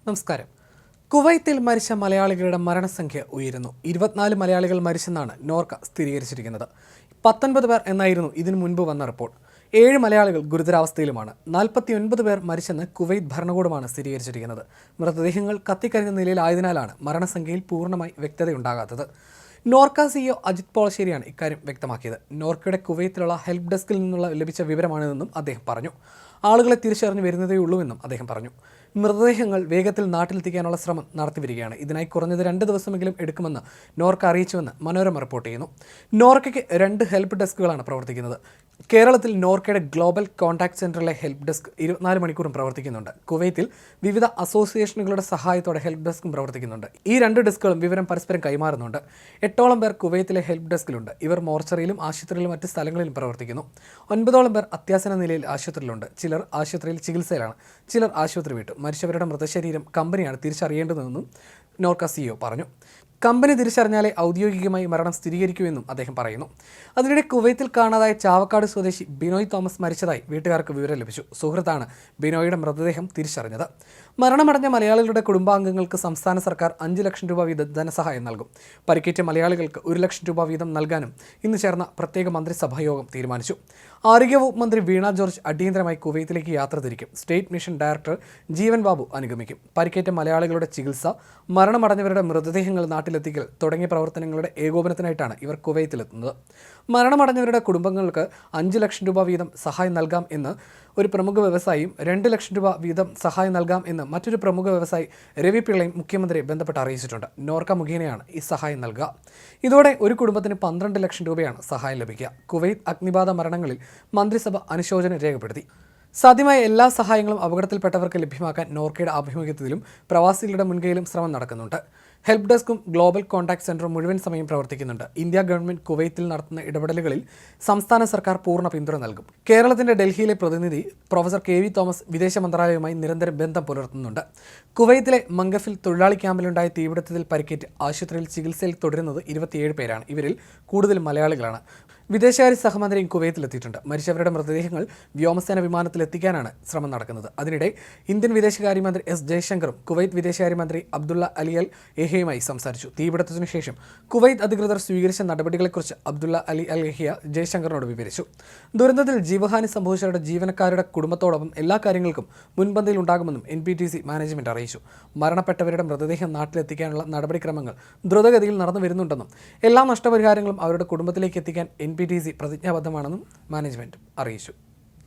നമസ്കാരം. കുവൈത്തിൽ മരിച്ച മലയാളികളുടെ മരണസംഖ്യ ഉയരുന്നു. 24 മലയാളികൾ മരിച്ചെന്നാണ് നോർക്ക സ്ഥിരീകരിച്ചിരിക്കുന്നത്. 19 പേർ എന്നായിരുന്നു ഇതിനു മുൻപ് വന്ന റിപ്പോർട്ട്. 7 മലയാളികൾ ഗുരുതരാവസ്ഥയിലുമാണ്. 49 പേർ മരിച്ചെന്ന് കുവൈറ്റ് ഭരണകൂടമാണ് സ്ഥിരീകരിച്ചിരിക്കുന്നത്. മൃതദേഹങ്ങൾ കത്തിക്കരിഞ്ഞ നിലയിലായതിനാലാണ് മരണസംഖ്യയിൽ പൂർണ്ണമായി വ്യക്തതയുണ്ടാകാത്തത്. നോർക്ക സിഇഒ അജിത് പോളശ്ശേരിയാണ് ഇക്കാര്യം വ്യക്തമാക്കിയത്. നോർക്കയുടെ കുവൈത്തിലുള്ള ഹെൽപ്പ് ഡെസ്കിൽ നിന്നുള്ള ലഭിച്ച വിവരമാണിതെന്നും അദ്ദേഹം പറഞ്ഞു. ആളുകളെ തിരിച്ചറിഞ്ഞു വരുന്നതേയുള്ളൂവെന്നും അദ്ദേഹം പറഞ്ഞു. മൃതദേഹങ്ങൾ വേഗത്തിൽ നാട്ടിലെത്തിക്കാനുള്ള ശ്രമം നടത്തിവരികയാണ്. ഇതിനായി കുറഞ്ഞത് 2 ദിവസമെങ്കിലും എടുക്കുമെന്ന് നോർക്ക അറിയിച്ചുവെന്ന് മനോരമ റിപ്പോർട്ട് ചെയ്യുന്നു. നോർക്കയ്ക്ക് 2 ഹെൽപ്പ് ഡെസ്കുകളാണ് പ്രവർത്തിക്കുന്നത്. കേരളത്തിൽ നോർക്കയുടെ ഗ്ലോബൽ കോൺടാക്ട് സെന്ററിലെ ഹെൽപ്പ് ഡെസ്ക് 24 മണിക്കൂറും പ്രവർത്തിക്കുന്നുണ്ട്. കുവൈത്തിൽ വിവിധ അസോസിയേഷനുകളുടെ സഹായത്തോടെ ഹെൽപ്പ് ഡെസ്കും പ്രവർത്തിക്കുന്നുണ്ട്. ഈ 2 ഡെസ്കുകളും വിവരം പരസ്പരം കൈമാറുന്നുണ്ട്. 8ഓളം പേർ കുവൈത്തിലെ ഹെൽപ്പ് ഡെസ്കിലുണ്ട്. ഇവർ മോർച്ചറിയിലും ആശുപത്രിയിലും മറ്റ് സ്ഥലങ്ങളിലും പ്രവർത്തിക്കുന്നു. 9ഓളം പേർ അത്യാസന്ന നിലയിൽ ആശുപത്രിയിലുണ്ട്. ചിലർ ആശുപത്രിയിൽ ചികിത്സയിലാണ്. ചിലർ ആശുപത്രി വിട്ടു. മരിച്ചവരുടെ മൃതശരീരം കമ്പനിയാണ് തിരിച്ചറിയേണ്ടതെന്നും നോർക്ക സിഇഒ പറഞ്ഞു. കമ്പനി തിരിച്ചറിഞ്ഞാലേ ഔദ്യോഗികമായി മരണം സ്ഥിരീകരിക്കുമെന്നും അദ്ദേഹം പറയുന്നു. അതിനിടെ കുവൈത്തിൽ കാണാതായ ചാവക്കാട് സ്വദേശി ബിനോയ് തോമസ് മരിച്ചതായി വീട്ടുകാർക്ക് വിവരം ലഭിച്ചു. സുഹൃത്താണ് ബിനോയുടെ മൃതദേഹം തിരിച്ചറിഞ്ഞത്. മരണമടഞ്ഞ മലയാളികളുടെ കുടുംബാംഗങ്ങൾക്ക് സംസ്ഥാന സർക്കാർ 5 ലക്ഷം രൂപ വീതം ധനസഹായം നൽകും. പരിക്കേറ്റ മലയാളികൾക്ക് 1 ലക്ഷം രൂപ വീതം നൽകാനും ഇന്ന് ചേർന്ന പ്രത്യേക മന്ത്രിസഭാ യോഗം തീരുമാനിച്ചു. ആരോഗ്യവകുപ്പ് മന്ത്രി വീണ ജോർജ് അടിയന്തരമായി കുവൈത്തിലേക്ക് യാത്ര തിരിക്കും. State mission director Jeevan Babu അനുഗമിക്കും. പരിക്കേറ്റ മലയാളികളുടെ ചികിത്സ, മരണമടഞ്ഞവരുടെ മൃതദേഹങ്ങൾ നാട്ടിലെത്തിക്കൽ തുടങ്ങിയ പ്രവർത്തനങ്ങളുടെ ഏകോപനത്തിനായിട്ടാണ് ഇവർ കുവൈത്തിലെത്തുന്നത്. മരണമടഞ്ഞവരുടെ കുടുംബങ്ങൾക്ക് 5 ലക്ഷം രൂപ വീതം സഹായം നൽകാം എന്ന് ഒരു പ്രമുഖ വ്യവസായിയും 2 ലക്ഷം രൂപ വീതം സഹായം നൽകാം എന്ന് മറ്റൊരു പ്രമുഖ വ്യവസായി രവി പിള്ളയും മുഖ്യമന്ത്രിയെ ബന്ധപ്പെട്ട് അറിയിച്ചിട്ടുണ്ട്. നോർക്ക മുഖേനയാണ് ഈ സഹായം നൽകുക. ഇതോടെ ഒരു കുടുംബത്തിന് 12 ലക്ഷം രൂപയാണ് സഹായം ലഭിക്കുക. കുവൈത്ത് അഗ്നിബാധ മരണങ്ങളിൽ മന്ത്രിസഭ അനുശോചനം രേഖപ്പെടുത്തി. സാധ്യമായ എല്ലാ സഹായങ്ങളും അപകടത്തിൽപ്പെട്ടവർക്ക് ലഭ്യമാക്കാൻ നോർക്കയുടെ ആഭിമുഖ്യത്തിലും പ്രവാസികളുടെ മുൻകൈയിലും ശ്രമം നടക്കുന്നുണ്ട്. ഹെൽപ്പ് ഡെസ്കും ഗ്ലോബൽ കോൺടാക്ട് സെന്ററും മുഴുവൻ സമയം പ്രവർത്തിക്കുന്നുണ്ട്. ഇന്ത്യ ഗവൺമെന്റ് കുവൈത്തിൽ നടത്തുന്ന ഇടപെടലുകളിൽ സംസ്ഥാന സർക്കാർ പൂർണ്ണ പിന്തുണ നൽകും. കേരളത്തിന്റെ ഡൽഹിയിലെ പ്രതിനിധി പ്രൊഫസർ KV തോമസ് വിദേശ മന്ത്രാലയവുമായി നിരന്തരം ബന്ധം പുലർത്തുന്നുണ്ട്. കുവൈത്തിലെ മംഗഫിൽ തൊഴിലാളി ക്യാമ്പിലുണ്ടായ തീപിടുത്തത്തിൽ പരിക്കേറ്റ് ആശുപത്രിയിൽ ചികിത്സയിൽ തുടരുന്നത് 27 പേരാണ്. ഇവരിൽ കൂടുതൽ മലയാളികളാണ്. വിദേശകാര്യ സഹമന്ത്രിയും കുവൈത്തിലെത്തിയിട്ടുണ്ട്. മരിച്ചവരുടെ മൃതദേഹങ്ങൾ വ്യോമസേന വിമാനത്തിൽ എത്തിക്കാനാണ് ശ്രമം നടക്കുന്നത്. അതിനിടെ ഇന്ത്യൻ വിദേശകാര്യമന്ത്രി S ജയശങ്കറും കുവൈത്ത് വിദേശകാര്യമന്ത്രി അബ്ദുള്ള അലി അൽ യഹിയയുമായി സംസാരിച്ചു. തീപിടുത്തത്തിനു ശേഷം കുവൈത്ത് അധികൃതർ സ്വീകരിച്ച നടപടികളെക്കുറിച്ച് അബ്ദുള്ള അലി അൽ യഹിയ ജയശങ്കറിനോട് വിവരിച്ചു. ദുരന്തത്തിൽ ജീവഹാനി സംഭവിച്ചവരുടെ ജീവനക്കാരുടെ കുടുംബത്തോടൊപ്പം എല്ലാ കാര്യങ്ങൾക്കും മുൻപന്തിയിൽ ഉണ്ടാകുമെന്നും NPTC മാനേജ്മെന്റ് അറിയിച്ചു. മരണപ്പെട്ടവരുടെ മൃതദേഹം നാട്ടിലെത്തിക്കാനുള്ള നടപടിക്രമങ്ങൾ ദ്രുതഗതിയിൽ നടന്നു വരുന്നുണ്ടെന്നും എല്ലാ നഷ്ടപരിഹാരങ്ങളും അവരുടെ കുടുംബത്തിലേക്ക് എത്തിക്കാൻ NPTC പ്രതിജ്ഞാബദ്ധമാണെന്നും മാനേജ്മെന്റ് അറിയിച്ചു.